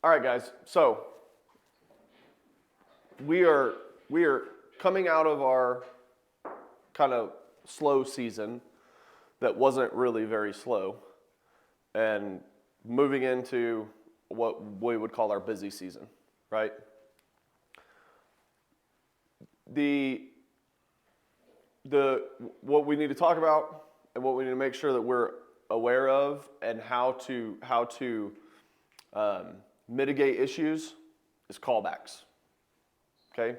All right, guys. So we are coming out of our kind of slow season that wasn't really very slow, and moving into what we would call our busy season, right? What we need to talk about and what we need to make sure that we're aware of and how to mitigate issues is callbacks. Okay.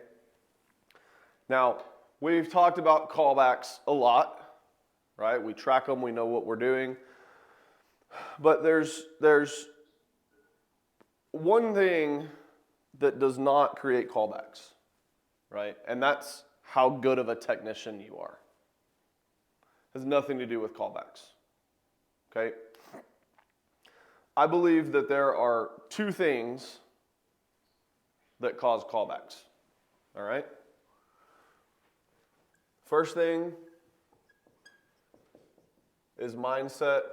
Now we've talked about callbacks a lot, right? We track them. We know what we're doing. But there's one thing that does not create callbacks, right? And that's how good of a technician you are. It has nothing to do with callbacks, okay? I believe that there are two things that cause callbacks, all right? First thing is mindset.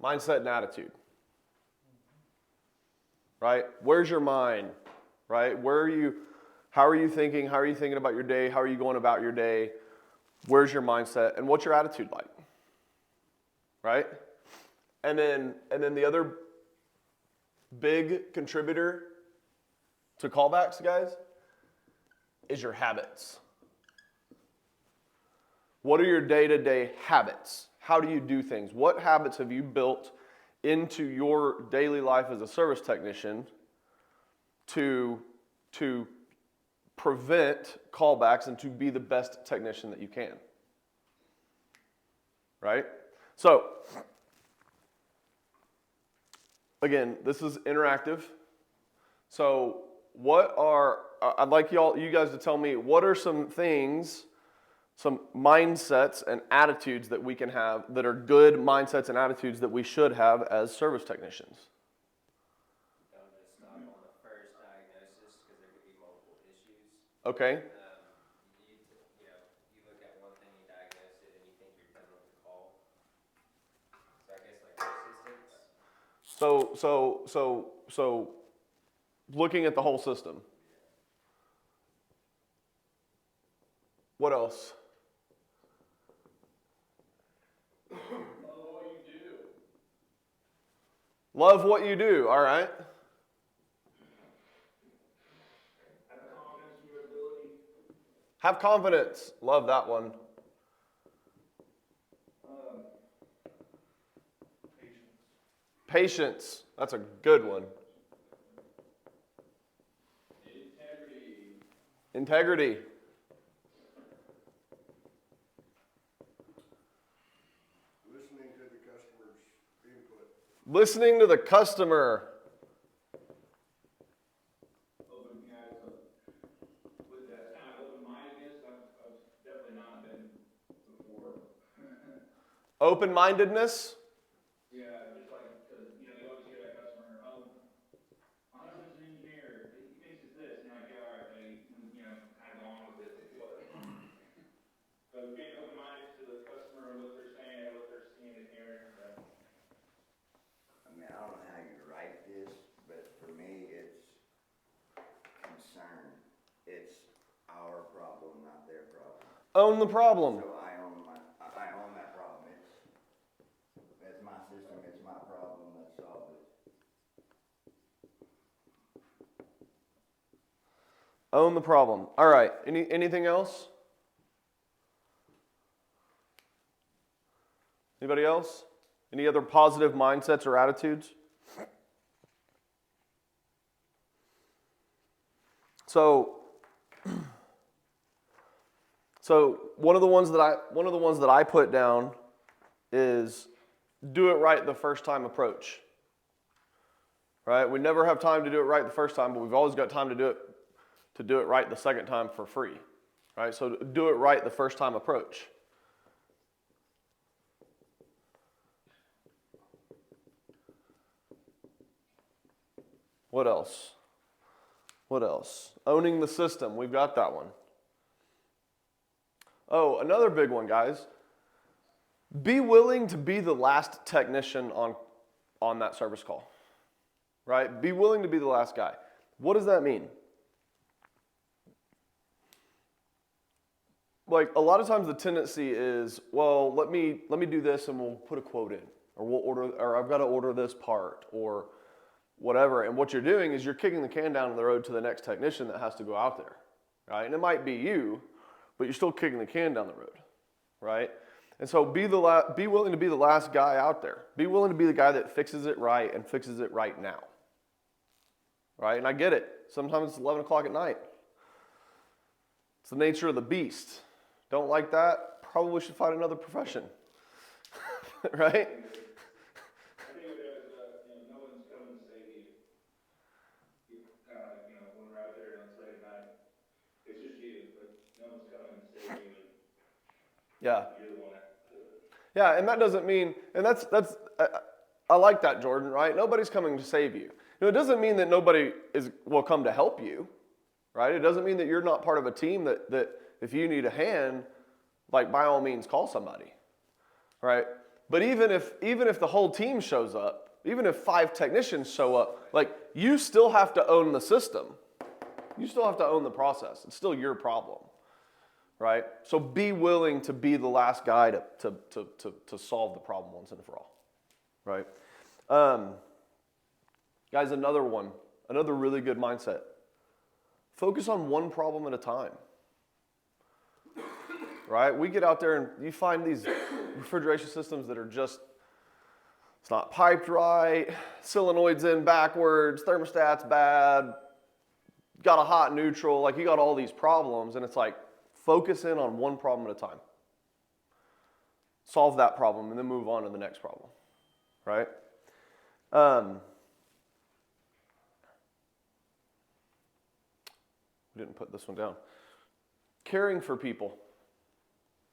Mindset and attitude, right? Where's your mind, right? How are you thinking? How are you thinking about your day? How are you going about your day? Where's your mindset? And what's your attitude like, right? And then the other big contributor to callbacks, guys, is your habits. What are your day-to-day habits? How do you do things? What habits have you built into your daily life as a service technician to prevent callbacks and to be the best technician that you can? Right? So, again, this is interactive. So, I'd like you guys to tell me, what are some things, some mindsets and attitudes that we can have that are good mindsets and attitudes that we should have as service technicians? Don't just stop on the first diagnosis because there could be multiple issues. Okay. You look at one thing, you diagnose it, and you think you're done with the call. So I guess like persistence. So looking at the whole system. What else? Love what you do. Love what you do, all right. Have confidence in your ability. Have confidence. Love that one. Patience. Patience. That's a good one. Integrity. Listening to the customer's input. Listening to the customer. With that kind of open-mindedness, I've definitely not been before. Open-mindedness. Yeah, just like, because, you always hear that customer, my husband's an engineer, he fixes this, and you're like, yeah, all right, buddy, kind of go on with it. But being open-minded to the customer and what they're saying and what they're seeing and hearing. I mean, I don't know how you write this, but for me, it's concern. It's our problem, not their problem. Own the problem. So I own that problem. It's my system. It's my problem. Let's solve it. Own the problem. All right. Anything else? Anybody else? Any other positive mindsets or attitudes? So one of the ones that I put down is do it right the first time approach. Right? We never have time to do it right the first time, but we've always got time to do it right the second time for free. Right? So do it right the first time approach. What else? What else? Owning the system. We've got that one. Oh, another big one, guys. Be willing to be the last technician on that service call. Right? Be willing to be the last guy. What does that mean? Like, a lot of times the tendency is, well, let me do this and we'll put a quote in, or we'll order, or I've got to order this part, or whatever. And what you're doing is you're kicking the can down the road to the next technician that has to go out there, right? And it might be you, but you're still kicking the can down the road, right? And so be willing to be the last guy out there. Be willing to be the guy that fixes it right and fixes it right now, right? And I get it. Sometimes it's 11 o'clock at night. It's the nature of the beast. Don't like that? Probably should find another profession, right? I think it is, no one's coming to save you. You kind of, when we're out there on Saturday night, it's just you, but no one's coming to save you. Yeah. You're the one that has to do it. Yeah, and that doesn't mean, and that's I like that, Jordan, right? Nobody's coming to save you. It doesn't mean that nobody will come to help you, right? It doesn't mean that you're not part of a team that if you need a hand, like, by all means, call somebody, right? But even if the whole team shows up, even if 5 technicians show up, like, you still have to own the system. You still have to own the process. It's still your problem, right? So be willing to be the last guy to solve the problem once and for all, right? Guys, another really good mindset. Focus on one problem at a time. Right? We get out there and you find these refrigeration systems that are just, it's not piped right, solenoid's in backwards, thermostat's bad, got a hot neutral, like you got all these problems, and it's like, focus in on one problem at a time. Solve that problem and then move on to the next problem, right? We didn't put this one down. Caring for people.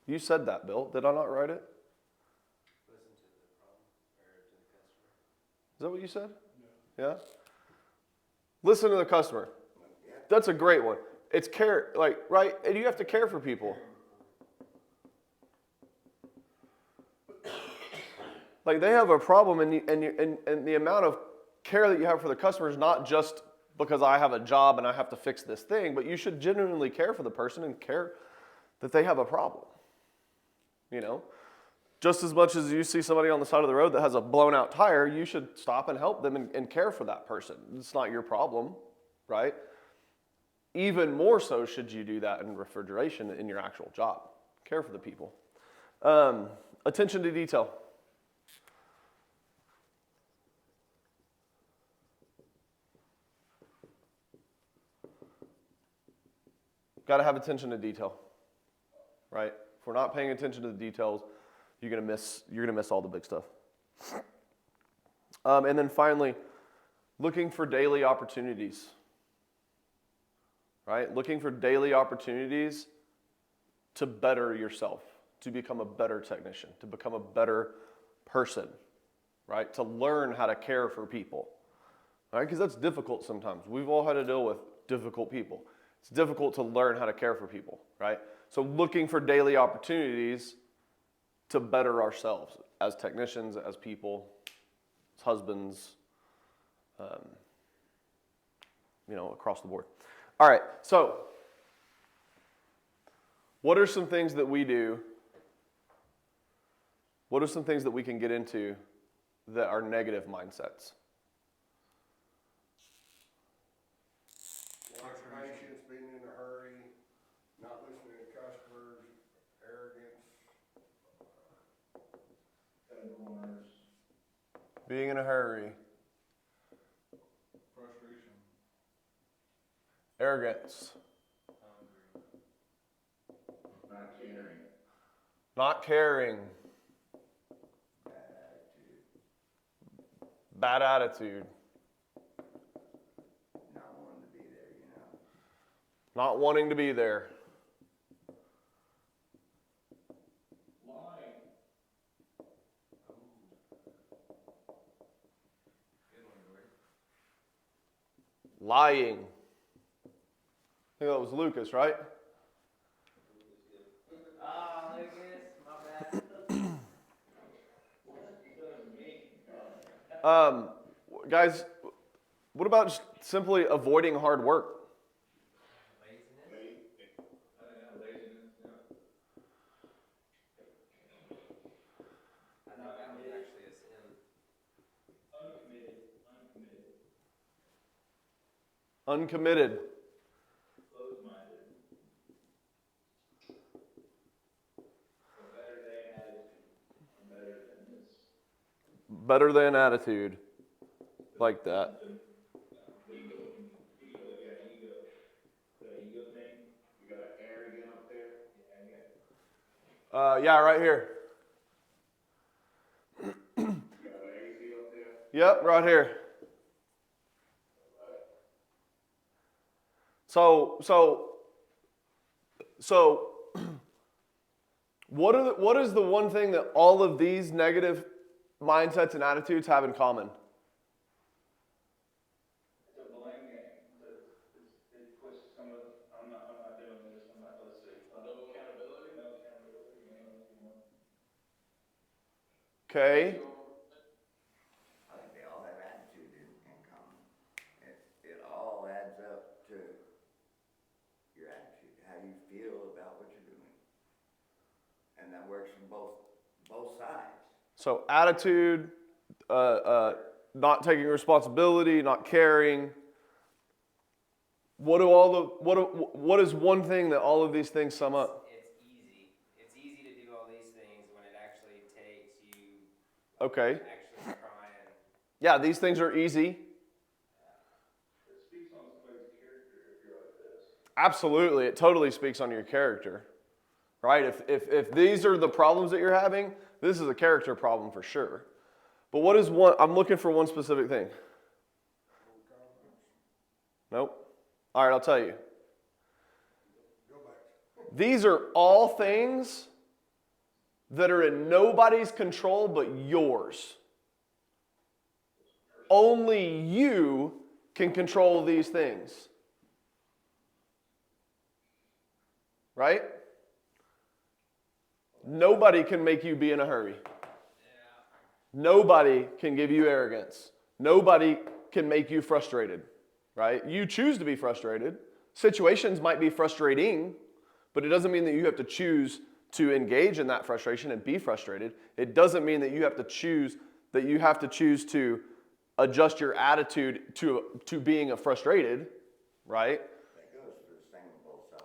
You said that, Bill. Did I not write it? Listen to the problem or to the customer. Is that what you said? Yeah? Listen to the customer. That's a great one. It's care, like, right? And you have to care for people. Like, they have a problem, and the amount of care that you have for the customer is not just because I have a job and I have to fix this thing, but you should genuinely care for the person and care that they have a problem. You know, just as much as you see somebody on the side of the road that has a blown out tire, you should stop and help them and care for that person. It's not your problem, right? Even more so should you do that in refrigeration in your actual job. Care for the people. Attention to detail. Got to have attention to detail, right? If we're not paying attention to the details, you're gonna miss all the big stuff. And then finally, looking for daily opportunities, right? Looking for daily opportunities to better yourself, to become a better technician, to become a better person, right? To learn how to care for people, right? Because that's difficult sometimes. We've all had to deal with difficult people. It's difficult to learn how to care for people, right? So looking for daily opportunities to better ourselves as technicians, as people, as husbands, across the board. All right, so what are some things that we do? What are some things that we can get into that are negative mindsets? Patience, being in a hurry, not listening to customers, arrogance. Being in a hurry. Frustration. Arrogance. Not caring. Not caring. Bad attitude. Not wanting to be there, Not wanting to be there. Lying. Good one, Gordon. Lying. think that was Lucas, right? Ah, Lucas, my bad. Guys, what about just simply avoiding hard work? Laziness. Laziness, yeah. I think that one's actually a sin. Uncommitted. Closed-minded. A better day attitude. I'm better than this. Better than attitude. Like that. Ego. Yeah, ego. The ego thing. You got an arrogant up there. Yeah, right here. You got an AC up there. Yep, right here. So, what is the one thing that all of these negative mindsets and attitudes have in common? It's a blame game. It puts some of, I'm not doing this, let's see. No accountability? No accountability. Okay. I think they all have attitude in common. It all adds up to your attitude, how you feel about what you're doing. And that works from both sides. So attitude, not taking responsibility, not caring. What is one thing that all of these things sum up? It's easy. It's easy to do all these things when it actually takes you Okay. actually trying. Yeah, these things are easy. It speaks on somebody's character if you're like this. Absolutely, it totally speaks on your character, right? If these are the problems that you're having, this is a character problem for sure. But what is one? I'm looking for one specific thing. Nope. All right, I'll tell you. Go back. These are all things that are in nobody's control but yours. Only you can control these things. Right? Nobody can make you be in a hurry. Nobody can give you arrogance. Nobody can make you frustrated. Right? You choose to be frustrated. Situations might be frustrating, but it doesn't mean that you have to choose to engage in that frustration and be frustrated. It doesn't mean that you have to choose to adjust your attitude to being frustrated, right? That goes for the same on both sides.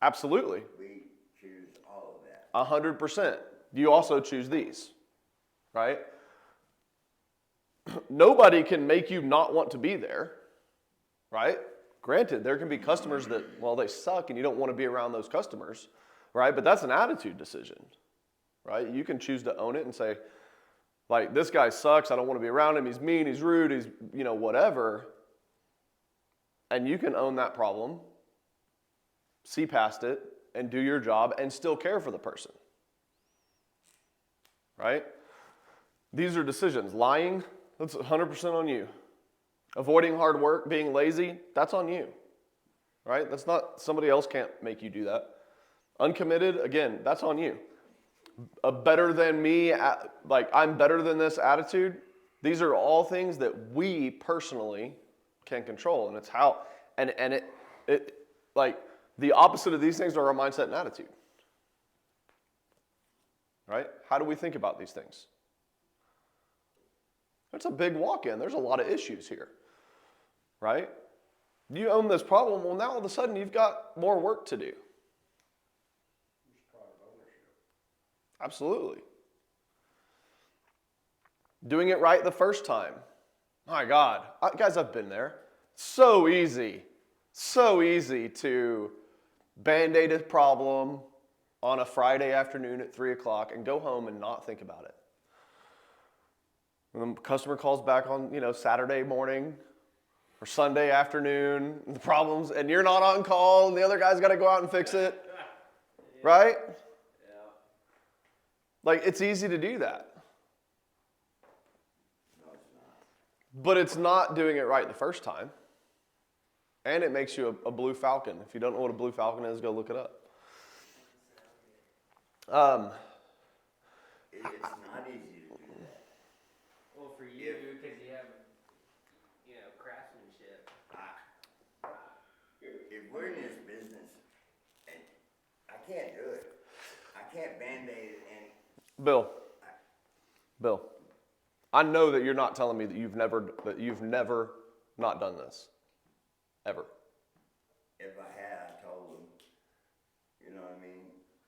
Absolutely. We choose all of that. 100%. You also choose these, right? Nobody can make you not want to be there, right? Granted, there can be customers that, well, they suck and you don't want to be around those customers, right? But that's an attitude decision, right? You can choose to own it and say, like, this guy sucks, I don't want to be around him, he's mean, he's rude, he's, whatever. And you can own that problem, see past it, and do your job and still care for the person, right? These are decisions. Lying, that's 100% on you. Avoiding hard work, being lazy, that's on you, right? That's not, somebody else can't make you do that. Uncommitted, again, that's on you. A better than me, like I'm better than this attitude, these are all things that we personally can control. And it's how, and it like the opposite of these things are our mindset and attitude, right? How do we think about these things? It's a big walk-in. There's a lot of issues here, right? You own this problem, well, now all of a sudden you've got more work to do. Absolutely. Doing it right the first time. My God. Guys, I've been there. So easy to band-aid a problem on a Friday afternoon at 3 o'clock and go home and not think about it. And the customer calls back on, Saturday morning or Sunday afternoon, the problems, and you're not on call, and the other guy's got to go out and fix it, right? Like, it's easy to do that. No, it's not. But it's not doing it right the first time. And it makes you a blue falcon. If you don't know what a blue falcon is, go look it up. It's not easy to do that. Well, for you, because you have, craftsmanship. If we're in this business, and I can't do it, I can't Band-Aid it, and Bill, I know that you're not telling me that you've never not done this. Ever. if I had, I told them, you know what I mean?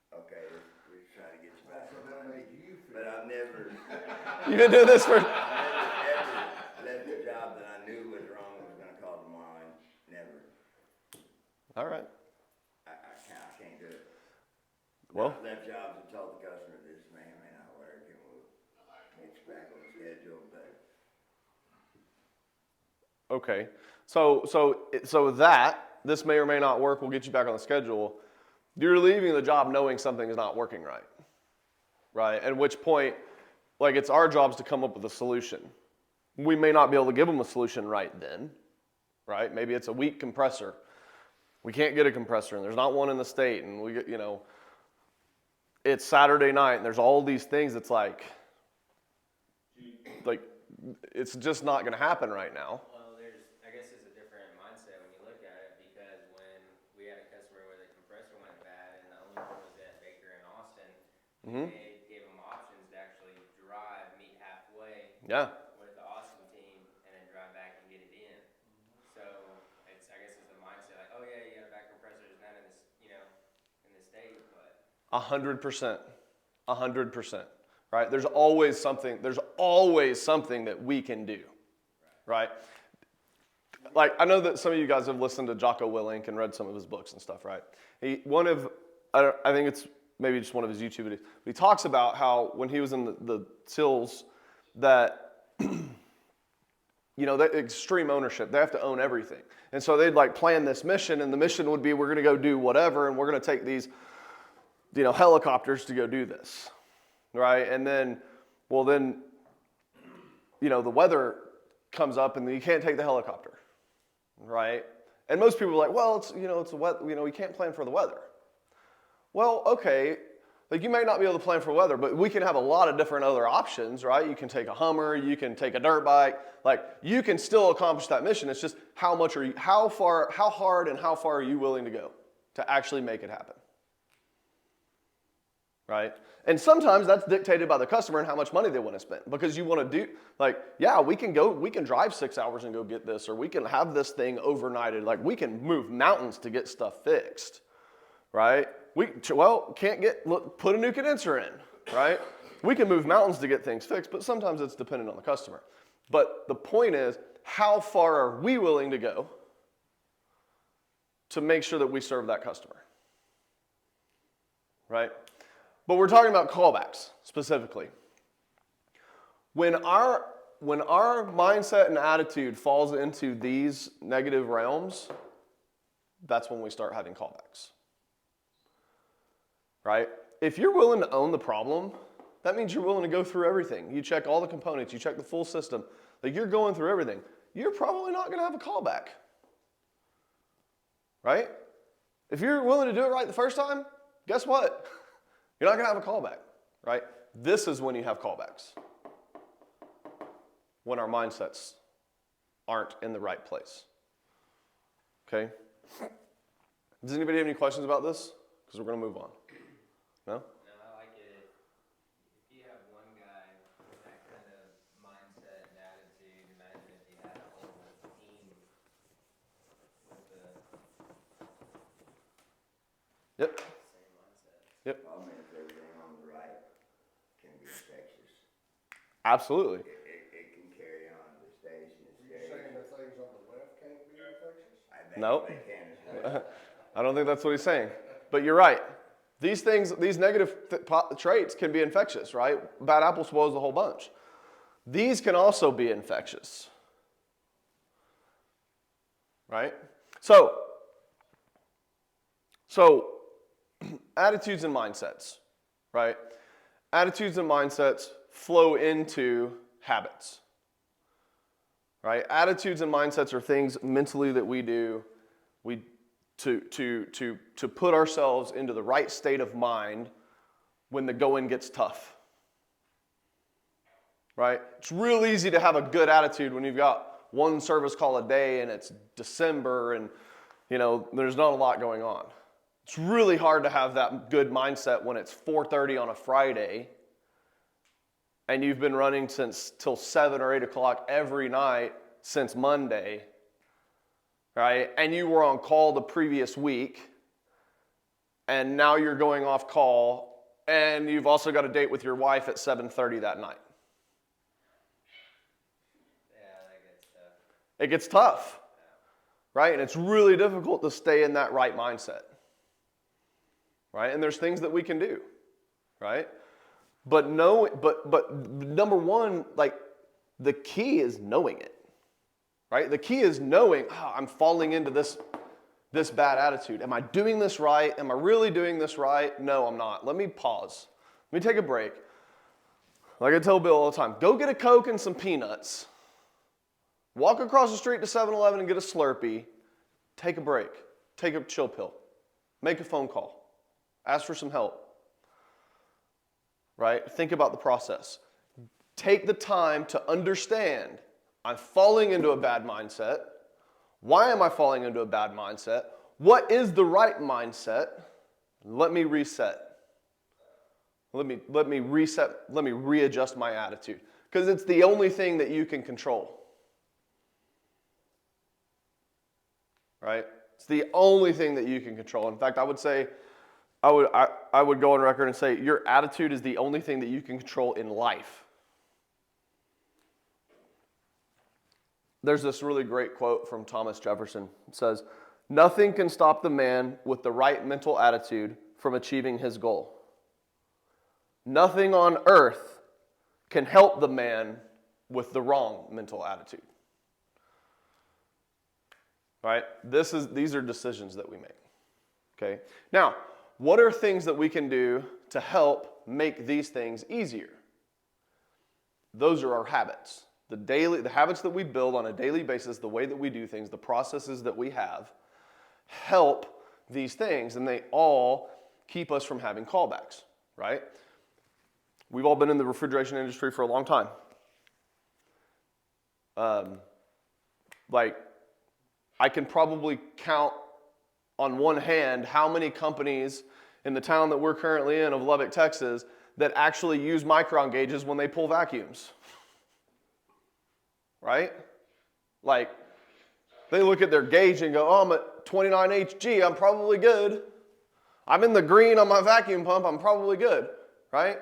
Okay, we're trying to get you back. So that made you feel. But I've never, You've been doing this for... ever left a job that I knew was wrong, was gonna call tomorrow, and never. All right. I can't do it. Well, I left jobs and told the customer this may or may not work, and we'll get you back on the schedule, but okay. So that, this may or may not work, we'll get you back on the schedule. You're leaving the job knowing something is not working right. Right? At which point, like, it's our jobs to come up with a solution. We may not be able to give them a solution right then. Right? Maybe it's a weak compressor. We can't get a compressor, and there's not one in the state, and we get, it's Saturday night, and there's all these things. It's like it's just not going to happen right now. Well, I guess there's a different mindset when you look at it, because when we had a customer where the compressor went bad and the only one was at Baker and Austin, they gave them options to actually meet halfway Yeah. with the Austin team and then drive back and get it in. So I guess it's the mindset like, oh yeah, you got a bad compressor, there's none in this, in the state, but 100%. 100%. Right? There's always something that we can do. Right? Like, I know that some of you guys have listened to Jocko Willink and read some of his books and stuff, right? I think it's maybe just one of his YouTube videos. But he talks about how when he was in the SEALs that, that extreme ownership, they have to own everything. And so they'd like plan this mission, and the mission would be, we're going to go do whatever, and we're going to take these, helicopters to go do this. Right? And then, the weather comes up and you can't take the helicopter. Right? And most people are like, well, it's we can't plan for the weather. Well, okay, like you may not be able to plan for weather, but we can have a lot of different other options, right? You can take a Hummer, you can take a dirt bike, like you can still accomplish that mission. It's just how hard and how far are you willing to go to actually make it happen? Right? And sometimes that's dictated by the customer and how much money they want to spend, because you want to do, we can drive 6 hours and go get this, or we can have this thing overnighted. Like, we can move mountains to get stuff fixed, right? Put a new condenser in, right? We can move mountains to get things fixed, but sometimes it's dependent on the customer. But the point is, how far are we willing to go to make sure that we serve that customer, right? But we're talking about callbacks specifically. When our mindset and attitude falls into these negative realms, that's when we start having callbacks. Right? If you're willing to own the problem, that means you're willing to go through everything. You check all the components, you check the full system. Like, you're going through everything. You're probably not going to have a callback. Right? If you're willing to do it right the first time, guess what? You're not going to have a callback, right? This is when you have callbacks. When our mindsets aren't in the right place. Okay? Does anybody have any questions about this? Because we're going to move on. No? no, I like it. If you have one guy with that kind of mindset and attitude, imagine if you had a whole team with the Yep. same mindset. Yep. problem is everything on the right can be infectious. Absolutely. It can carry on to the station. You're saying the things on the left can't be infectious? I bet Nope. they can as well. I don't think that's what he's saying. But you're right. These things, these negative traits can be infectious, right? Bad apple spoils the whole bunch. These can also be infectious. Right? So attitudes and mindsets, right? Attitudes and mindsets flow into habits. Right? Attitudes and mindsets are things mentally that we do, to put ourselves into the right state of mind when the going gets tough. Right? It's real easy to have a good attitude when you've got one service call a day and it's December and there's not a lot going on. It's really hard to have that good mindset when it's 4:30 on a Friday and you've been running till 7 or 8 o'clock every night since Monday, right? And you were on call the previous week and now you're going off call and you've also got a date with your wife at 7:30 that night. It gets tough, right? And it's really difficult to stay in that right mindset, right? And there's things that we can do, right? But number one, like the key is knowing it, right? The key is knowing, I'm falling into this bad attitude. Am I doing this right? Am I really doing this right? No, I'm not. Let me pause. Let me take a break. Like I tell Bill all the time, go get a Coke and some peanuts. Walk across the street to 7-Eleven and get a Slurpee. Take a break. Take a chill pill. Make a phone call. Ask for some help. Right? Think about the process. Take the time to understand, I'm falling into a bad mindset. Why am I falling into a bad mindset? What is the right mindset? Let me reset. Let me reset. Let me readjust my attitude. Because it's the only thing that you can control. Right? It's the only thing that you can control. In fact, I would say, I would go on record and say your attitude is the only thing that you can control in life. There's this really great quote from Thomas Jefferson. It says, "Nothing can stop the man with the right mental attitude from achieving his goal. Nothing on earth can help the man with the wrong mental attitude." Right? These are decisions that we make. Okay? Now, what are things that we can do to help make these things easier? Those are our habits. The habits that we build on a daily basis, the way that we do things, the processes that we have, help these things, and they all keep us from having callbacks, right? We've all been in the refrigeration industry for a long time. I can probably count on one hand how many companies in the town that we're currently in of Lubbock, Texas, that actually use micron gauges when they pull vacuums. Right? Like, they look at their gauge and go, oh, I'm at 29 HG, I'm probably good. I'm in the green on my vacuum pump, I'm probably good. Right?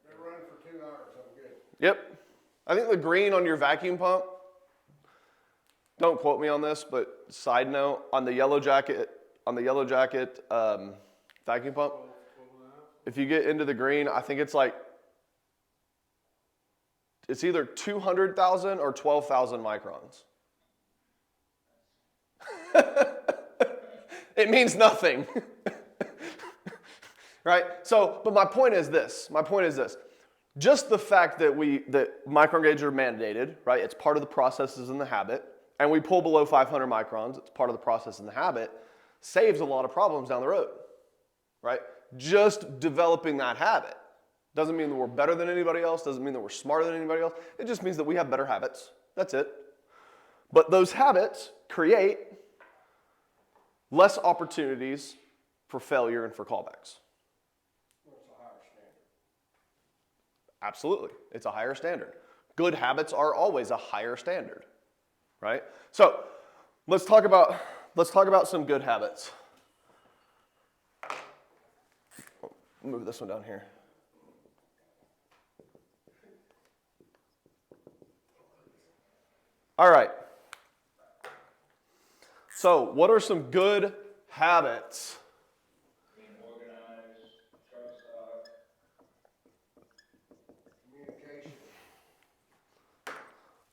They're running for 2 hours, I'm good. Yep. I think the green on your vacuum pump, don't quote me on this, but side note, on the Yellow Jacket vacuum pump, if you get into the green, I think it's either 200,000 or 12,000 microns. It means nothing. Right? So, but my point is this. Just the fact that micron gauges are mandated, right? It's part of the processes and the habit. And we pull below 500 microns, it's part of the process and the habit, saves a lot of problems down the road, right? Just developing that habit doesn't mean that we're better than anybody else, doesn't mean that we're smarter than anybody else. It just means that we have better habits. That's it. But those habits create less opportunities for failure and for callbacks. Well, it's a higher standard. Absolutely. It's a higher standard. Good habits are always a higher standard. Right? So let's talk about some good habits. Move this one down here. All right. So what are some good habits? Being organized, truck stop. Communication.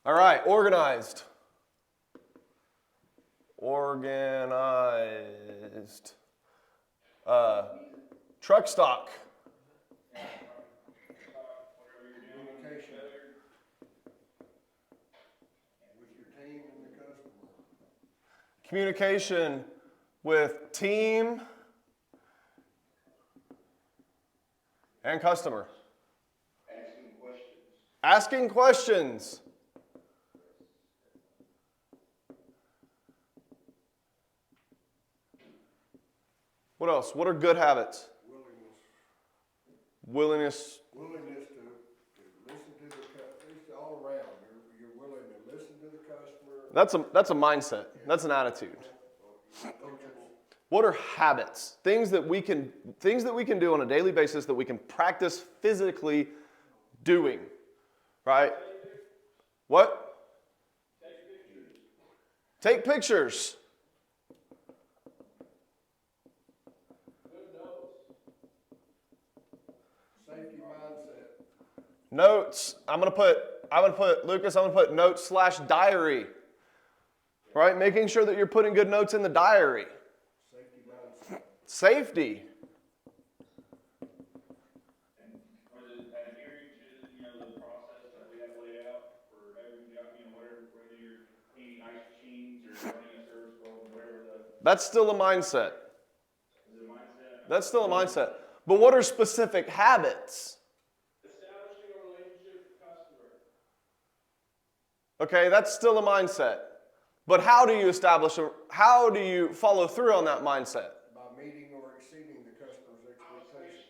All right, organized. Truck stock. Whatever you're doing, Communication. together. With your team and the customer. Communication with team and customer. Asking questions. Asking questions. What else? What are good habits? Willingness. Willingness to listen to it's all around. You're willing to listen to the customer. That's a mindset. That's an attitude. What are habits? Things that we can do on a daily basis that we can practice physically doing. Right? What? Take pictures. Safety mindset. Notes. I'm gonna put Lucas, I'm gonna put notes/diary. Right? Making sure that you're putting good notes in the diary. Safety mindset. Safety. And adhering to, the process that we have laid out for every job, whether you're cleaning ice machines or running a service call, whatever That's still a mindset. the mindset. That's still a mindset. But what are specific habits? Establishing a relationship with the customer. Okay, that's still a mindset. But how do you follow through on that mindset? By meeting or exceeding the customer's expectations.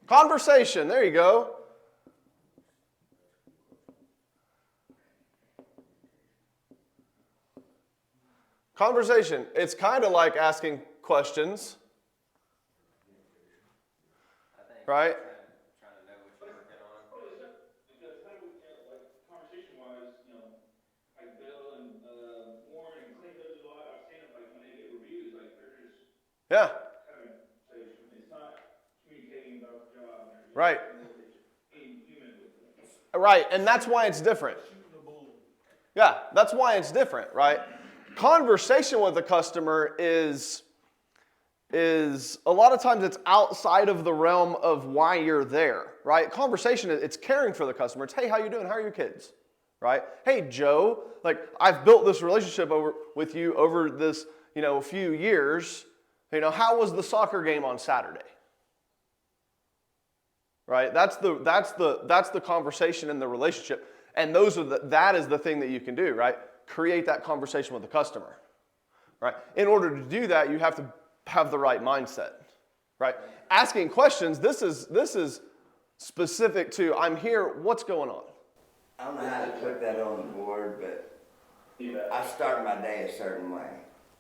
Conversation, there you go. Conversation, it's kind of like asking questions, I think right? trying to know what you're working on. Because how do we, like conversation-wise, like Bill and Warren and Clint does a lot. I've seen them like when they get reviews, like they're just Yeah, kind of say it's not communicating about the job. And right. Being human with them. Right, and that's why it's different. Yeah, that's why it's different, right? Conversation with the customer is a lot of times it's outside of the realm of why you're there, right? Conversation, it's caring for the customer. It's, hey, how you doing? How are your kids? Right? Hey, Joe, like I've built this relationship with you over this, few years. How was the soccer game on Saturday? Right? That's the conversation in the relationship. And that is the thing that you can do, right? Create that conversation with the customer. Right? In order to do that, you have to have the right mindset. Right? Asking questions, this is specific to I'm here, what's going on? I don't know how to put that on the board, but I start my day a certain way.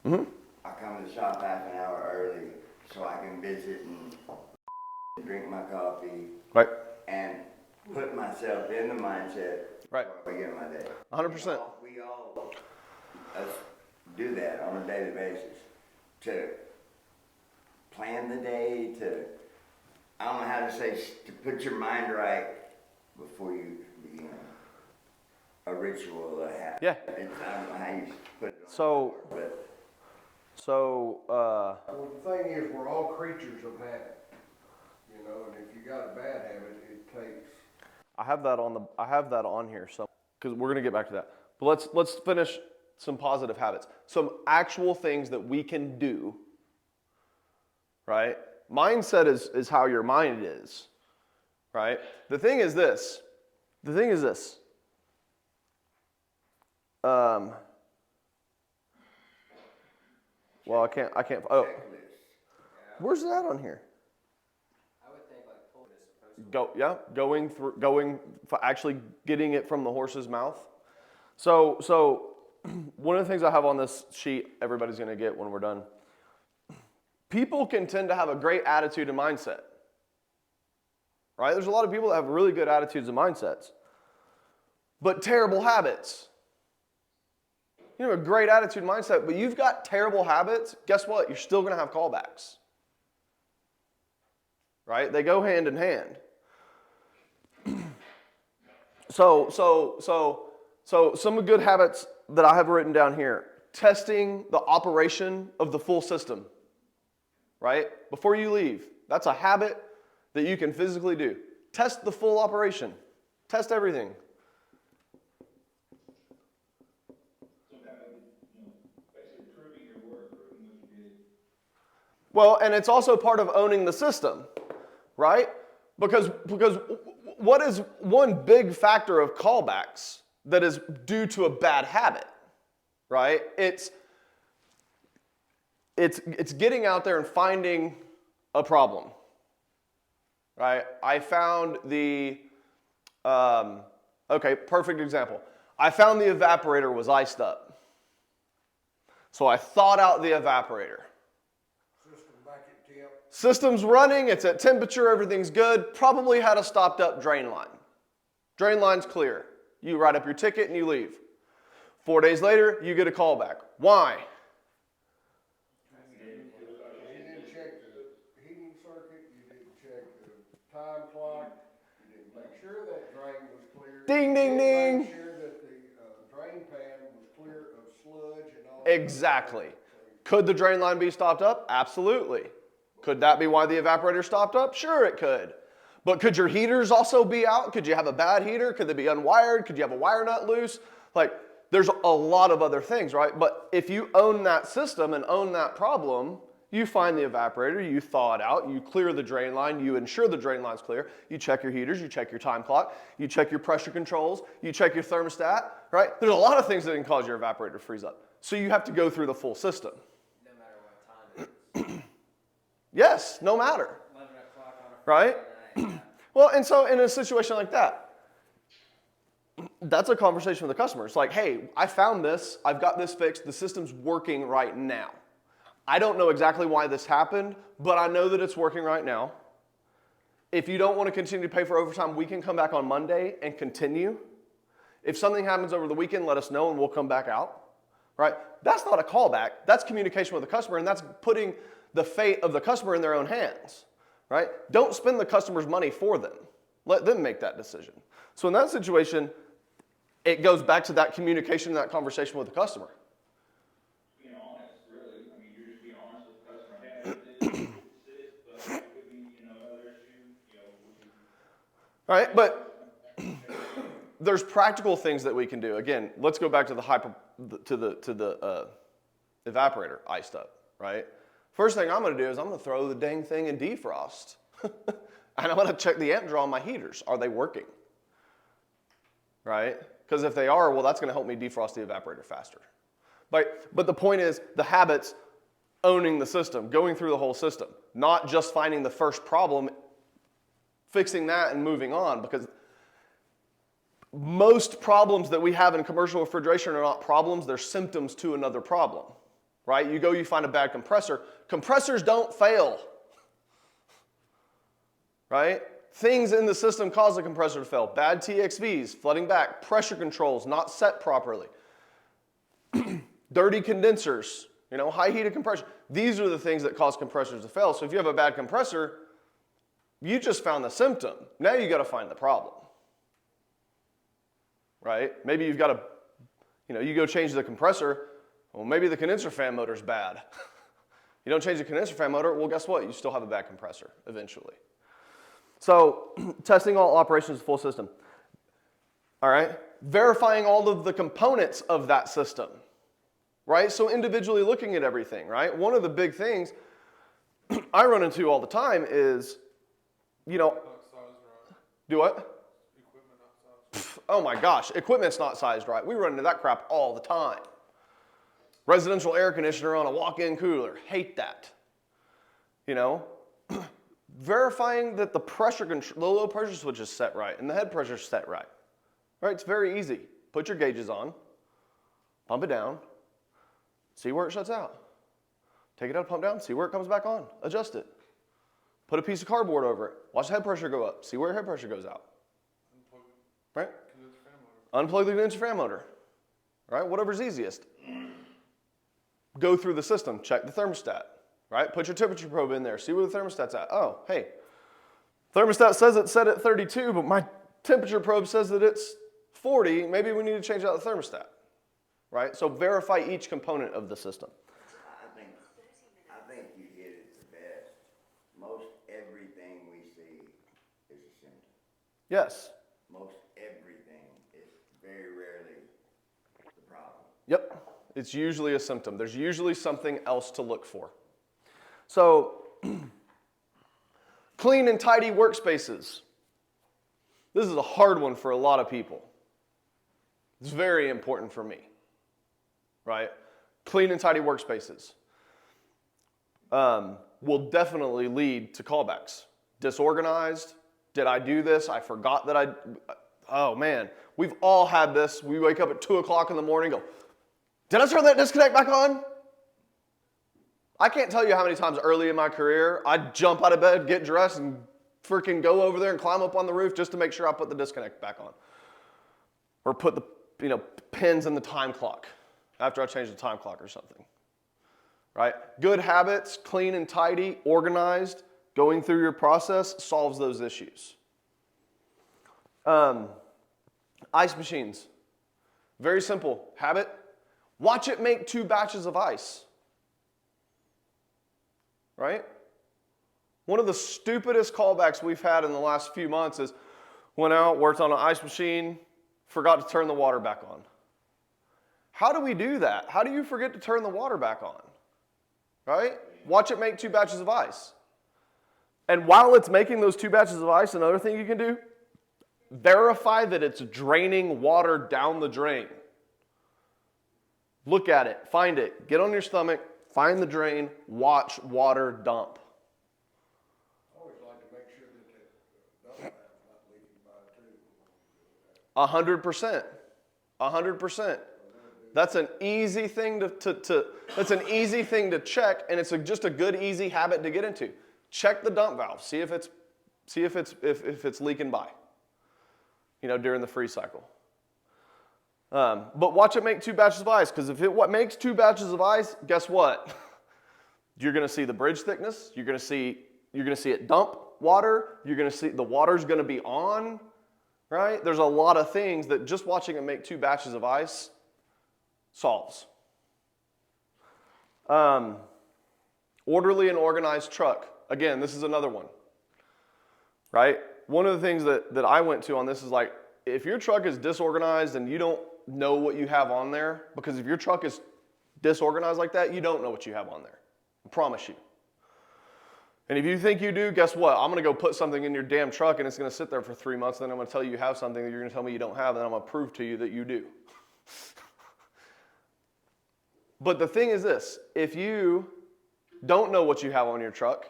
Mm-hmm. I come to the shop half an hour early so I can visit and drink my coffee. Right. And put myself in the mindset Right. before I begin my day. 100%. We all do that on a daily basis. To plan the day, I don't know how to say, to put your mind right before you begin a ritual, a habit. Yeah. I don't know how you put it on So, the board, but Well, the thing is, we're all creatures of habit. And if you got a bad habit, it takes. I have that on here, so because we're gonna get back to that. But let's finish some positive habits, some actual things that we can do. Right? Mindset is how your mind is. Right? The thing is this. Well, I can't. Oh, where's that on here? I would think like pull is supposed to. Going for actually getting it from the horse's mouth. So one of the things I have on this sheet, everybody's going to get when we're done. People can tend to have a great attitude and mindset. Right? There's a lot of people that have really good attitudes and mindsets, but terrible habits. You have a great attitude and mindset, but you've got terrible habits, guess what? You're still going to have callbacks. Right? They go hand in hand. So some good habits that I have written down here. Testing the operation of the full system. Right? Before you leave. That's a habit that you can physically do. Test the full operation. Test everything. Some kind of, basically proving your work, proving what you did. Well, and it's also part of owning the system, right? Because what is one big factor of callbacks that is due to a bad habit, right? It's getting out there and finding a problem, right? I found okay, perfect example. I found the evaporator was iced up. So I thawed out the evaporator. System back at temp. System's running, it's at temperature, everything's good. Probably had a stopped up drain line. Drain line's clear. You write up your ticket and you leave. 4 days later, you get a call back. Why? You didn't check the heating circuit, you didn't check the time clock, you didn't make sure that drain was clear. Ding, ding, You ding. didn't make sure that the drain pan was clear of sludge and all that. Exactly. Could the drain line be stopped up? Absolutely. Could that be why the evaporator stopped up? Sure, it could. But could your heaters also be out? Could you have a bad heater? Could they be unwired? Could you have a wire nut loose? Like, there's a lot of other things, right? But if you own that system and own that problem, you find the evaporator, you thaw it out, you clear the drain line, you ensure the drain line's clear, you check your heaters, you check your time clock, you check your pressure controls, you check your thermostat, right? There's a lot of things that can cause your evaporator to freeze up. So you have to go through the full system. No matter what time it is. Yes, no matter, 11 o'clock on a right? Friday night. Well, and so in a situation like that, that's a conversation with the customer. It's like, hey, I found this, I've got this fixed, the system's working right now. I don't know exactly why this happened, but I know that it's working right now. If you don't want to continue to pay for overtime, we can come back on Monday and continue. If something happens over the weekend, let us know and we'll come back out, right? That's not a callback. That's communication with the customer, and that's putting the fate of the customer in their own hands, right? Don't spend the customer's money for them. Let them make that decision. So in that situation, it goes back to that communication and that conversation with the customer. Being honest, really. I mean, you're just being honest with the customer. Hey, this, but it could be, another issue, would you? All right, but there's practical things that we can do. Again, let's go back to the evaporator iced up, right? First thing I'm going to do is I'm going to throw the dang thing in defrost. And I'm going to check the amp draw on my heaters. Are they working? Right? Because if they are, well, that's going to help me defrost the evaporator faster. But the point is the habits owning the system, going through the whole system, not just finding the first problem, fixing that and moving on, because most problems that we have in commercial refrigeration are not problems, they're symptoms to another problem, right? You find a bad compressor. Compressors don't fail, right? Things in the system cause the compressor to fail. Bad TXVs, flooding back, pressure controls not set properly, dirty condensers, high heated compression. These are the things that cause compressors to fail. So if you have a bad compressor, you just found the symptom. Now you got to find the problem, right? Maybe you've got to, you go change the compressor. Well, maybe the condenser fan motor's bad. You don't change the condenser fan motor, well, guess what? You still have a bad compressor eventually. So testing all operations of the full system. All right? Verifying all of the components of that system, right? So individually looking at everything, right? One of the big things I run into all the time is, do what? Oh my gosh, equipment's not sized right. We run into that crap all the time. Residential air conditioner on a walk-in cooler, hate that. Verifying that the low pressure switch is set right and the head pressure is set right. Right, it's very easy. Put your gauges on, pump it down, see where it shuts out. Take it out, pump down, see where it comes back on, adjust it. Put a piece of cardboard over it, watch the head pressure go up, see where head pressure goes out. Right? Unplug the condenser fan motor. Right, whatever's easiest. Go through the system, check the thermostat. Right? Put your temperature probe in there. See where the thermostat's at. Oh, hey, thermostat says it's set at 32, but my temperature probe says that it's 40. Maybe we need to change out the thermostat. Right? So verify each component of the system. I think you hit it the best. Most everything we see is a symptom. Yes. Most everything is very rarely the problem. Yep. It's usually a symptom. There's usually something else to look for. So, clean and tidy workspaces. This is a hard one for a lot of people. It's very important for me, right? Clean and tidy workspaces will definitely lead to callbacks. Disorganized. Did I do this? I forgot that oh man. We've all had this. We wake up at 2 o'clock in the morning and go, did I turn that disconnect back on? I can't tell you how many times early in my career I'd jump out of bed, get dressed, and freaking go over there and climb up on the roof just to make sure I put the disconnect back on. Or put the pins in the time clock after I change the time clock or something. Right? Good habits, clean and tidy, organized, going through your process solves those issues. Ice machines. Very simple habit. Watch it make 2 batches of ice. Right? One of the stupidest callbacks we've had in the last few months is went out, worked on an ice machine, forgot to turn the water back on. How do we do that? How do you forget to turn the water back on? Right? Watch it make 2 batches of ice. And while it's making those 2 batches of ice, another thing you can do, verify that it's draining water down the drain. Look at it, find it, get on your stomach, find the drain, watch water dump. I always like to make sure that the dump valve's not leaking by too. 100%. That's an easy thing that's an easy thing to check, and it's just a good, easy habit to get into. Check the dump valve. See if it's leaking by. During the freeze cycle. But watch it make 2 batches of ice, because if it makes 2 batches of ice, guess what? You're going to see the bridge thickness. You're going to see it dump water. You're going to see the water's going to be on. Right? There's a lot of things that just watching it make 2 batches of ice solves. Orderly and organized truck. Again, this is another one. Right? One of the things that I went to on this is like, if your truck is disorganized and you don't know what you have on there, because if your truck is disorganized like that, you don't know what you have on there. I promise you. And if you think you do, guess what? I'm going to go put something in your damn truck and it's going to sit there for 3 months, and then I'm going to tell you have something that you're going to tell me you don't have, and I'm going to prove to you that you do. But the thing is this, if you don't know what you have on your truck,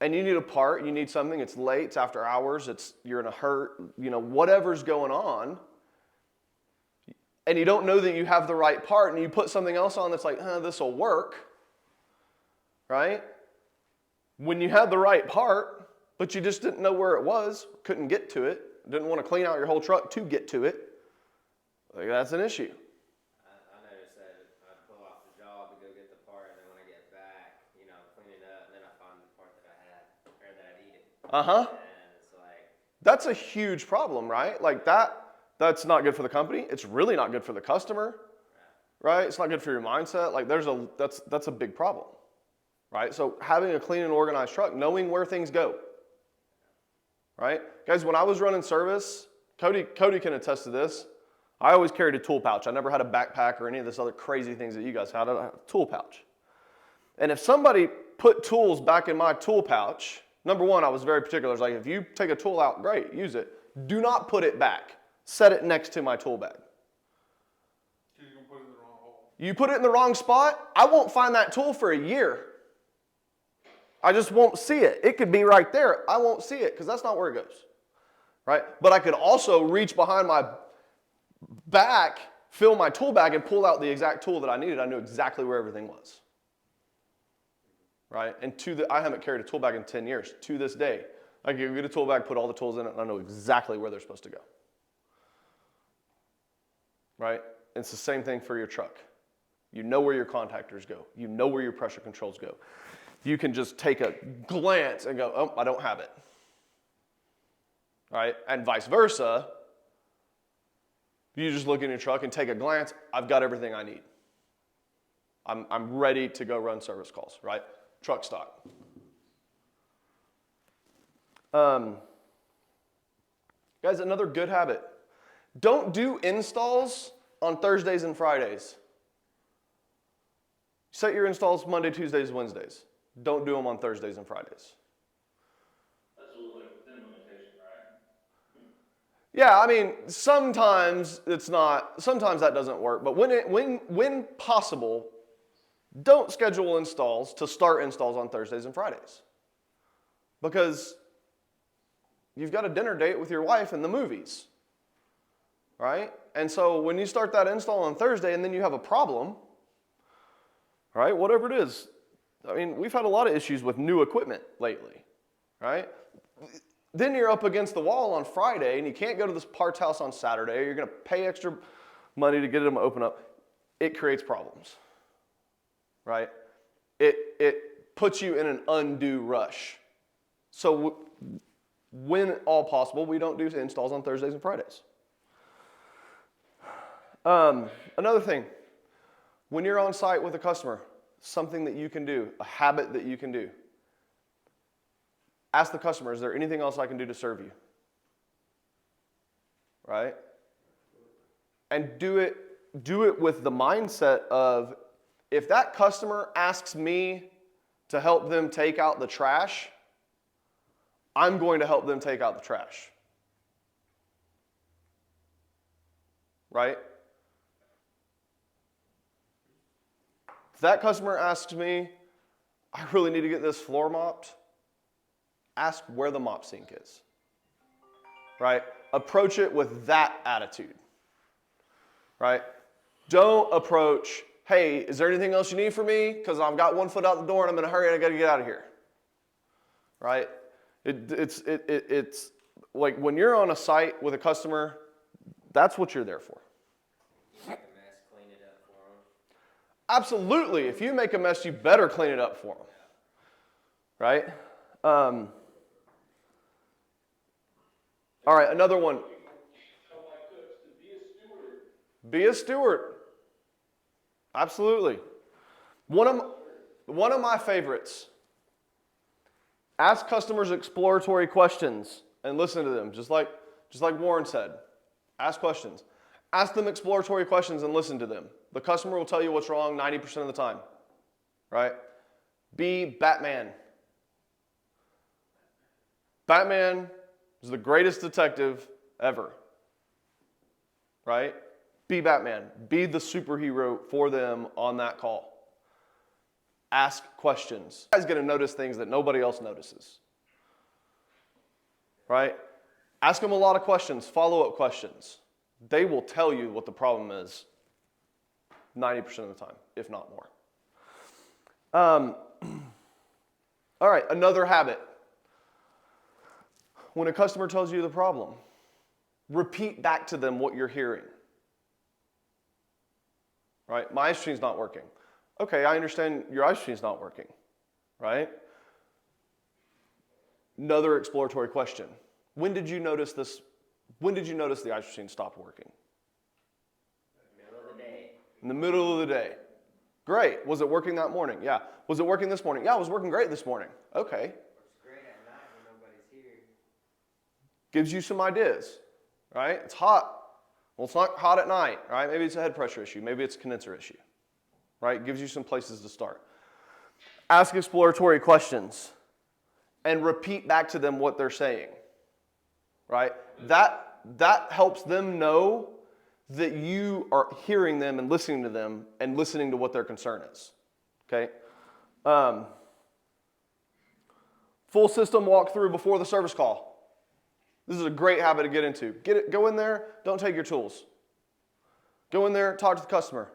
and you need a part, you need something, it's late, it's after hours, you're in a hurt, whatever's going on, and you don't know that you have the right part, and you put something else on that's like, this will work, right? When you had the right part, but you just didn't know where it was, couldn't get to it, didn't want to clean out your whole truck to get to it, like that's an issue. I noticed that I pull off the job to go get the part, and then when I get back, clean it up, and then I find the part that I had, or that I needed. And it's like... That's a huge problem, right? Like that's not good for the company. It's really not good for the customer, right? It's not good for your mindset. Like that's a big problem, right? So having a clean and organized truck, knowing where things go, right? Guys, when I was running service, Cody can attest to this. I always carried a tool pouch. I never had a backpack or any of this other crazy things that you guys had. I had a tool pouch. And if somebody put tools back in my tool pouch, number one, I was very particular. I was like, if you take a tool out, great, use it. Do not put it back. Set it next to my tool bag. You're gonna put it in the wrong hole. You put it in the wrong spot, I won't find that tool for a year. I just won't see it. It could be right there. I won't see it because that's not where it goes, right? But I could also reach behind my back, fill my tool bag, and pull out the exact tool that I needed. I knew exactly where everything was, right? And I haven't carried a tool bag in 10 years. To this day, I can get a tool bag, put all the tools in it, and I know exactly where they're supposed to go, right? It's the same thing for your truck. You know where your contactors go. You know where your pressure controls go. You can just take a glance and go, oh, I don't have it, right? And vice versa. You just look in your truck and take a glance, I've got everything I need. I'm ready to go run service calls, right? Truck stock. Guys, another good habit. Don't do installs on Thursdays and Fridays. Set your installs Monday, Tuesdays, Wednesdays. Don't do them on Thursdays and Fridays. That's a little like within limitation, right? Yeah, I mean, sometimes it's not, sometimes that doesn't work, but when possible, don't schedule installs to start installs on Thursdays and Fridays. Because you've got a dinner date with your wife and the movies, right? And so when you start that install on Thursday and then you have a problem, right, whatever it is, I mean, we've had a lot of issues with new equipment lately, right? Then you're up against the wall on Friday and you can't go to this parts house on Saturday, or you're going to pay extra money to get them to open up. It creates problems, right? It puts you in an undue rush. So when all possible, we don't do installs on Thursdays and Fridays. Another thing, when you're on site with a customer, something that you can do, a habit that you can do, ask the customer, is there anything else I can do to serve you? Right? And do it with the mindset of, if that customer asks me to help them take out the trash, I'm going to help them take out the trash. Right? If that customer asks me, I really need to get this floor mopped, ask where the mop sink is. Right? Approach it with that attitude. Right? Don't approach, hey, is there anything else you need from me? Because I've got 1 foot out the door and I'm in a hurry and I got to get out of here. Right? It's like when you're on a site with a customer, that's what you're there for. You make a mess, clean it up for them. Absolutely. If you make a mess, you better clean it up for them. Right? All right, another one. Tell my cooks to be a steward. Be a steward. Absolutely. One of my favorites. Ask customers exploratory questions and listen to them, just like Warren said. Ask questions. Ask them exploratory questions and listen to them. The customer will tell you what's wrong 90% of the time. Right? Be Batman. Batman is the greatest detective ever. Right? Be Batman. Be the superhero for them on that call. Ask questions. You guys going to notice things that nobody else notices. Right? Ask them a lot of questions, follow-up questions. They will tell you what the problem is 90% of the time, if not more. All right, another habit. When a customer tells you the problem, repeat back to them what you're hearing. Right? My ice machine's not working. Okay, I understand your ice machine's not working. Right? Another exploratory question. When did you notice this? When did you notice the ice machine stopped working? Middle of the day. In the middle of the day. Great. Was it working that morning? Yeah. Was it working this morning? Yeah, it was working great this morning. Okay. Works great at night when nobody's here. Gives you some ideas, right? It's hot. Well, it's not hot at night, right? Maybe it's a head pressure issue. Maybe it's a condenser issue, right? Gives you some places to start. Ask exploratory questions and repeat back to them what they're saying, right? That helps them know that you are hearing them and listening to them and listening to what their concern is, okay? Full system walkthrough before the service call. This is a great habit to get into. Go in there, don't take your tools. Go in there, talk to the customer.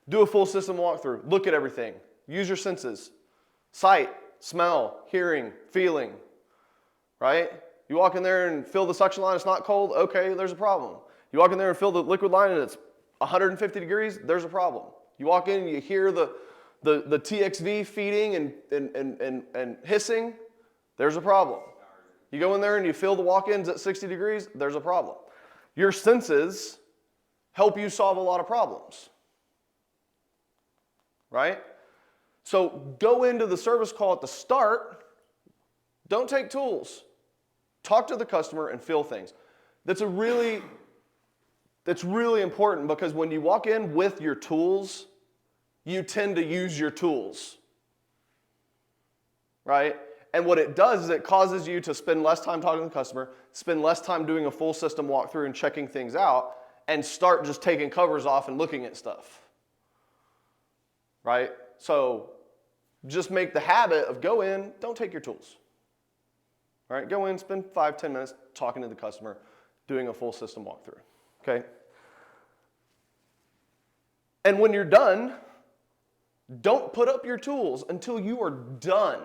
Do a full system walkthrough. Look at everything. Use your senses. Sight, smell, hearing, feeling, right? You walk in there and feel the suction line, it's not cold, okay, there's a problem. You walk in there and feel the liquid line and it's 150 degrees, there's a problem. You walk in and you hear the TXV feeding and hissing, there's a problem. You go in there and you feel the walk-ins at 60 degrees, there's a problem. Your senses help you solve a lot of problems, right? So go into the service call at the start, don't take tools. Talk to the customer and feel things. That's really important because when you walk in with your tools, you tend to use your tools, right? And what it does is it causes you to spend less time talking to the customer, spend less time doing a full system walkthrough and checking things out, and start just taking covers off and looking at stuff, right? So just make the habit of go in, don't take your tools. All right, go in, spend 5-10 minutes talking to the customer, doing a full system walkthrough, okay? And when you're done, don't put up your tools until you are done,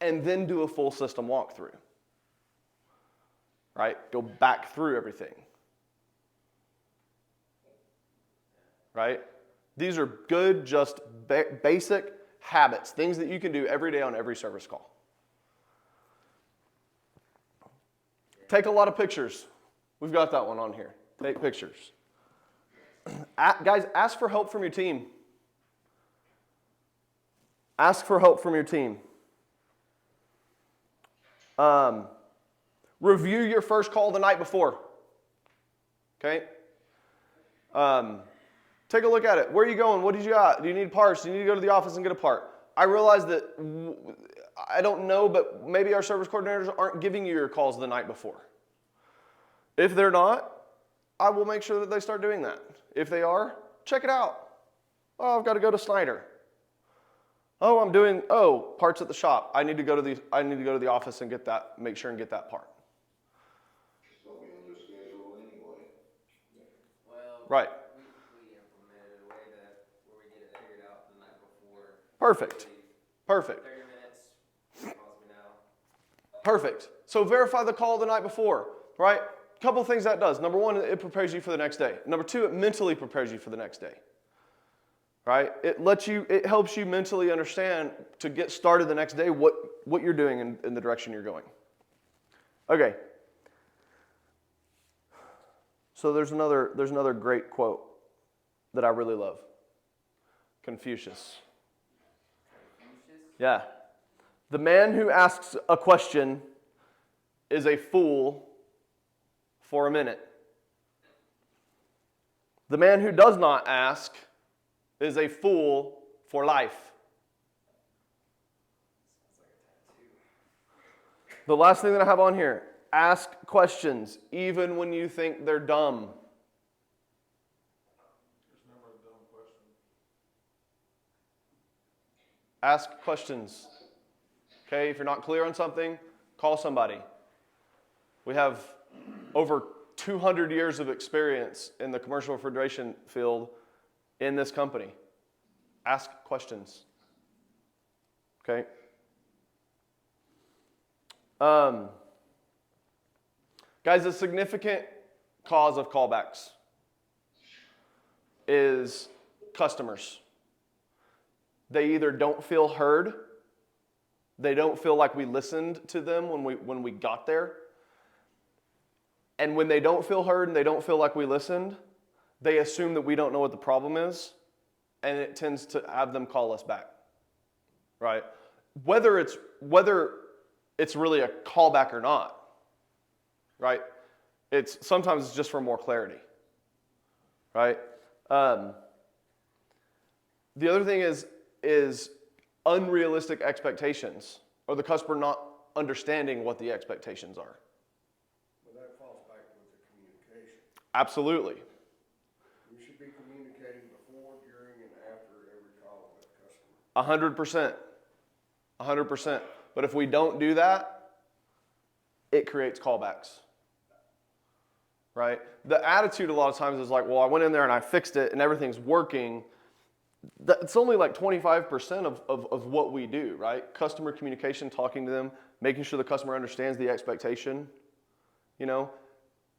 and then do a full system walkthrough, right? Go back through everything, right? These are good, just basic habits, things that you can do every day on every service call. Take a lot of pictures. We've got that one on here. Take pictures. Guys, ask for help from your team. Ask for help from your team. Review your first call the night before. Okay? Take a look at it. Where are you going? What did you got? Do you need parts? Do you need to go to the office and get a part? I realize that, I don't know, but maybe our service coordinators aren't giving you your calls the night before. If they're not, I will make sure that they start doing that. If they are, check it out. Oh, I've got to go to Snyder. Oh, parts at the shop. I need to go to the office and make sure and get that part. Just don't be on their schedule anyway. Well, Right. we implemented a way where we get it figured out the night before. Perfect. Perfect. 30 minutes, calls me now. Perfect. So verify the call the night before, right? A couple of things that does. Number one, it prepares you for the next day. Number two, it mentally prepares you for the next day. Right? It helps you mentally understand to get started the next day what you're doing in the direction you're going. Okay. So there's another great quote that I really love. Confucius. Yeah. The man who asks a question is a fool for a minute. The man who does not ask is a fool for life. The last thing that I have on here, ask questions even when you think they're dumb. There's never a dumb question. Ask questions. Okay, if you're not clear on something, call somebody. We have over 200 years of experience in the commercial refrigeration field in this company. Ask questions. Okay? Guys, a significant cause of callbacks is customers. They either don't feel heard, they don't feel like we listened to them when we got there, and when they don't feel heard and they don't feel like we listened, they assume that we don't know what the problem is, and it tends to have them call us back, right? Whether it's really a callback or not, right? Sometimes it's just for more clarity, right? The other thing is unrealistic expectations, or the customer not understanding what the expectations are. But that falls back with the communication. Absolutely. You should be communicating before, during, and after every call with the customer. 100%. 100%. But if we don't do that, it creates callbacks. Right? The attitude a lot of times is like, well, I went in there and I fixed it and everything's working. It's only like 25% of what we do, right? Customer communication, talking to them, making sure the customer understands the expectation. You know,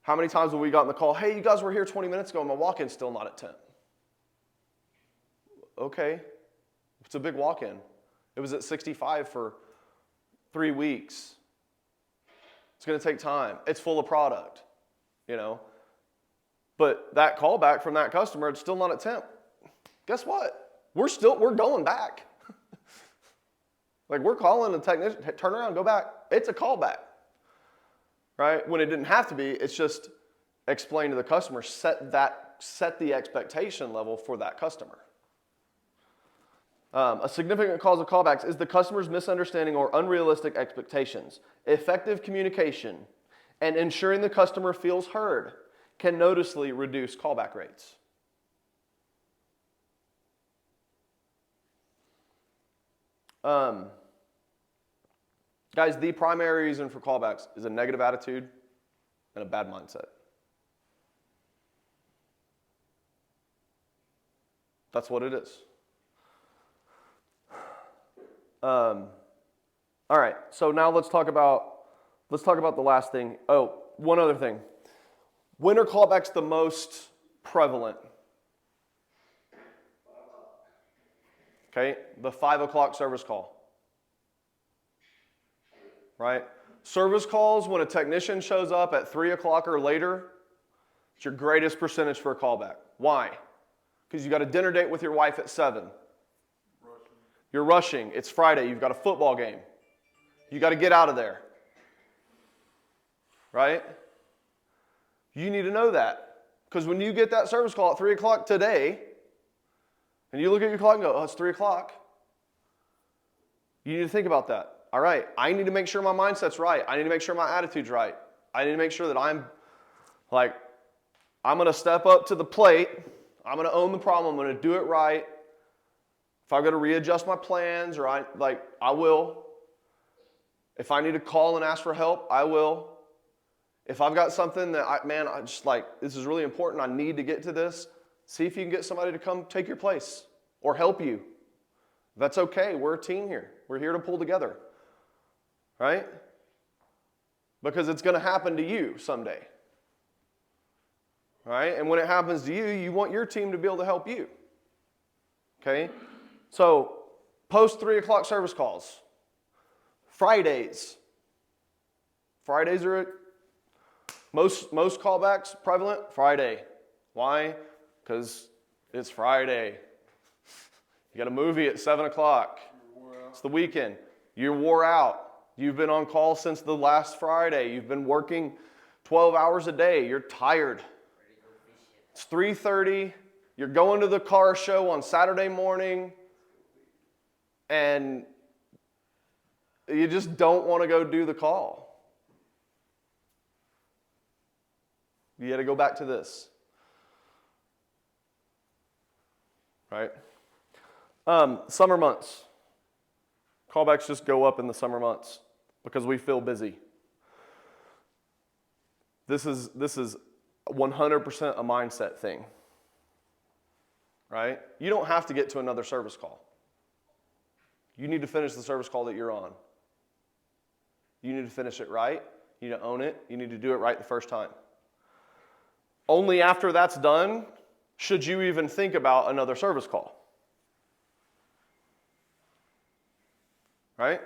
how many times have we gotten the call, hey, you guys were here 20 minutes ago and my walk-in's still not at temp? Okay, it's a big walk-in. It was at 65 for 3 weeks. It's going to take time. It's full of product, you know. But that callback from that customer, it's still not at temp. Guess what? We're going back. Like we're calling the technician, turn around, go back. It's a callback, right? When it didn't have to be, it's just explain to the customer, set the expectation level for that customer. A significant cause of callbacks is the customer's misunderstanding or unrealistic expectations. Effective communication and ensuring the customer feels heard can noticeably reduce callback rates. Guys, the primary reason for callbacks is a negative attitude and a bad mindset. That's what it is. All right, so now let's talk about the last thing. Oh, one other thing. When are callbacks the most prevalent? Okay, the 5 o'clock service call. Right? Service calls, when a technician shows up at 3 o'clock or later, it's your greatest percentage for a callback. Why? Because you got a dinner date with your wife at 7. You're rushing. It's Friday. You've got a football game. You got to get out of there. Right? You need to know that. Because when you get that service call at 3 o'clock today, and you look at your clock and go, oh, it's 3 o'clock. You need to think about that. All right, I need to make sure my mindset's right. I need to make sure my attitude's right. I need to make sure that I'm going to step up to the plate. I'm going to own the problem. I'm going to do it right. If I've got to readjust my plans, or I will. If I need to call and ask for help, I will. If I've got something that I just this is really important, I need to get to this, see if you can get somebody to come take your place or help you. That's okay. We're a team here. We're here to pull together. Right? Because it's going to happen to you someday. Right? And when it happens to you, you want your team to be able to help you. Okay? So, post 3 o'clock service calls. Fridays. Fridays are most callbacks prevalent Friday. Why? Because it's Friday. You got a movie at 7 o'clock. It's the weekend. You're wore out. You've been on call since the last Friday. You've been working 12 hours a day. You're tired. It's 3:30. You're going to the car show on Saturday morning. And you just don't want to go do the call. You got to go back to this. Right? Summer months. Callbacks just go up in the summer months because we feel busy. This is 100% a mindset thing. Right? You don't have to get to another service call. You need to finish the service call that you're on. You need to finish it right. You need to own it. You need to do it right the first time. Only after that's done should you even think about another service call. Right?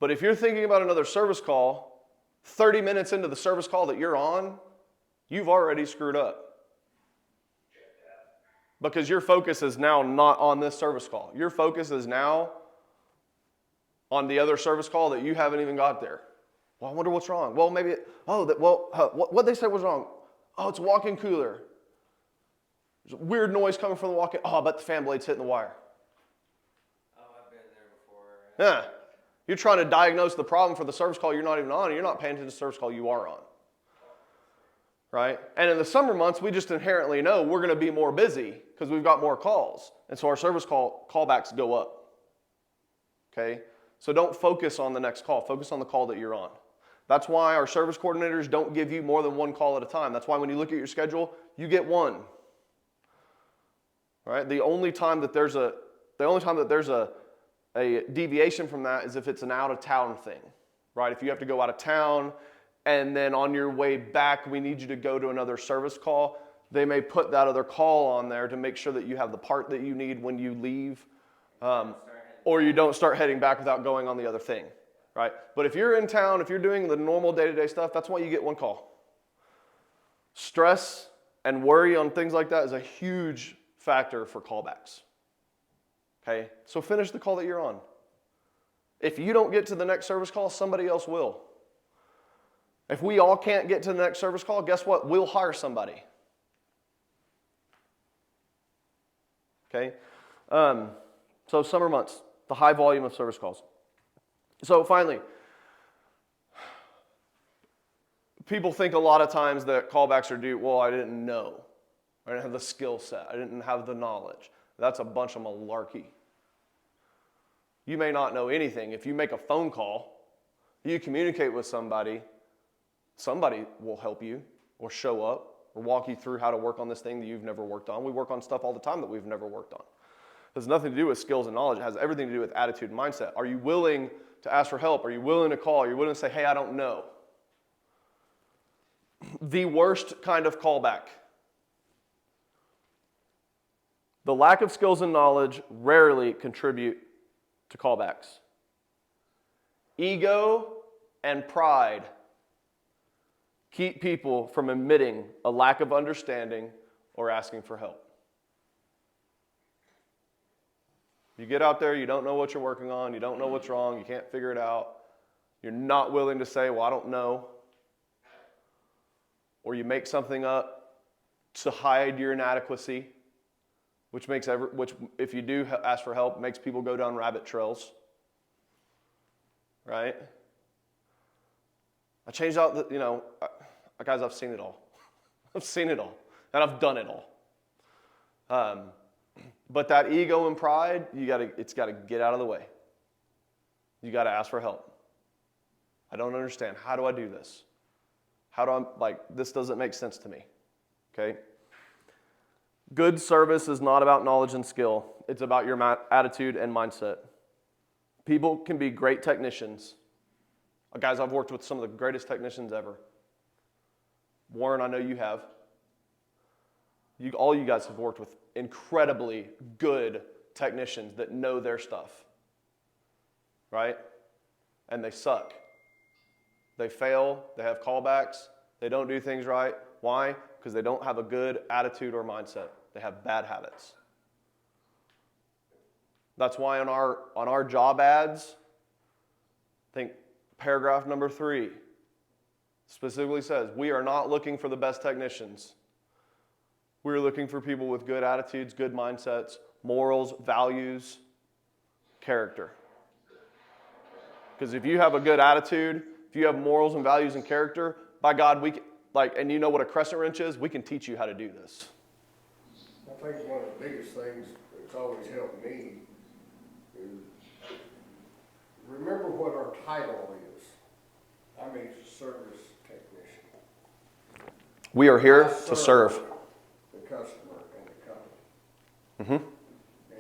But if you're thinking about another service call, 30 minutes into the service call that you're on, you've already screwed up. Because your focus is now not on this service call. Your focus is now on the other service call that you haven't even got there. Well, I wonder what's wrong. Well, maybe, what they said was wrong. Oh, it's a walk-in cooler. There's a weird noise coming from the walk-in. Oh, I bet the fan blade's hitting the wire. Yeah. You're trying to diagnose the problem for the service call you're not even on, and you're not paying attention to the service call you are on. Right? And in the summer months, we just inherently know we're going to be more busy because we've got more calls. And so our service callbacks go up. Okay? So don't focus on the next call. Focus on the call that you're on. That's why our service coordinators don't give you more than one call at a time. That's why when you look at your schedule, you get one. Right? The only time that there's a deviation from that is if it's an out-of-town thing, right? If you have to go out of town and then on your way back we need you to go to another service call, they may put that other call on there to make sure that you have the part that you need when you leave, or you don't start heading back without going on the other thing, right? But if you're in town, if you're doing the normal day-to-day stuff, that's why you get one call. Stress and worry on things like that is a huge factor for callbacks. Okay, so finish the call that you're on. If you don't get to the next service call, somebody else will. If we all can't get to the next service call, guess what? We'll hire somebody. Okay, So summer months, the high volume of service calls. So finally, people think a lot of times that callbacks are due, well, I didn't know. I didn't have the skill set. I didn't have the knowledge. That's a bunch of malarkey. You may not know anything. If you make a phone call, you communicate with somebody, somebody will help you or show up or walk you through how to work on this thing that you've never worked on. We work on stuff all the time that we've never worked on. It has nothing to do with skills and knowledge. It has everything to do with attitude and mindset. Are you willing to ask for help? Are you willing to call? Are you willing to say, hey, I don't know? The worst kind of callback. The lack of skills and knowledge rarely contribute to callbacks. Ego and pride keep people from admitting a lack of understanding or asking for help. You get out there, you don't know what you're working on, you don't know what's wrong, you can't figure it out, you're not willing to say, well, I don't know, or you make something up to hide your inadequacy, which if you do ask for help, makes people go down rabbit trails, right? I changed out guys, I've seen it all. I've seen it all, and I've done it all. But that ego and pride, it's got to get out of the way. You got to ask for help. I don't understand. How do I do this? This doesn't make sense to me. Okay? Good service is not about knowledge and skill. It's about your attitude and mindset. People can be great technicians. Guys, I've worked with some of the greatest technicians ever. Warren, I know you have. All you guys have worked with incredibly good technicians that know their stuff, right? And they suck. They fail. They have callbacks. They don't do things right. Why? Because they don't have a good attitude or mindset. They have bad habits. That's why on our job ads, I think paragraph number 3 specifically says, we are not looking for the best technicians. We're looking for people with good attitudes, good mindsets, morals, values, character. Because if you have a good attitude, if you have morals and values and character, by God, and you know what a crescent wrench is, we can teach you how to do this. I think one of the biggest things that's always helped me is remember what our title is. I'm a service technician. We are here to serve the customer and the company. Mm-hmm.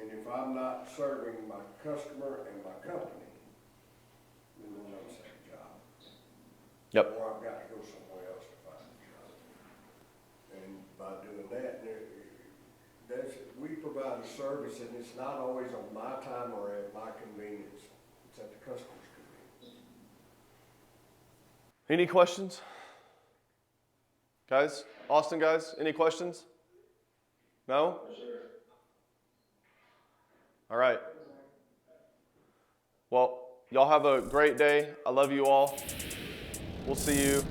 And if I'm not serving my customer and my company, then we'll never have a job. Yep. Or I've got to go somewhere else to find a job. And by doing that, we provide a service, and it's not always on my time or at my convenience. It's at the customer's convenience. Any questions? Guys? Austin guys? Any questions? No? All right. Well, y'all have a great day. I love you all. We'll see you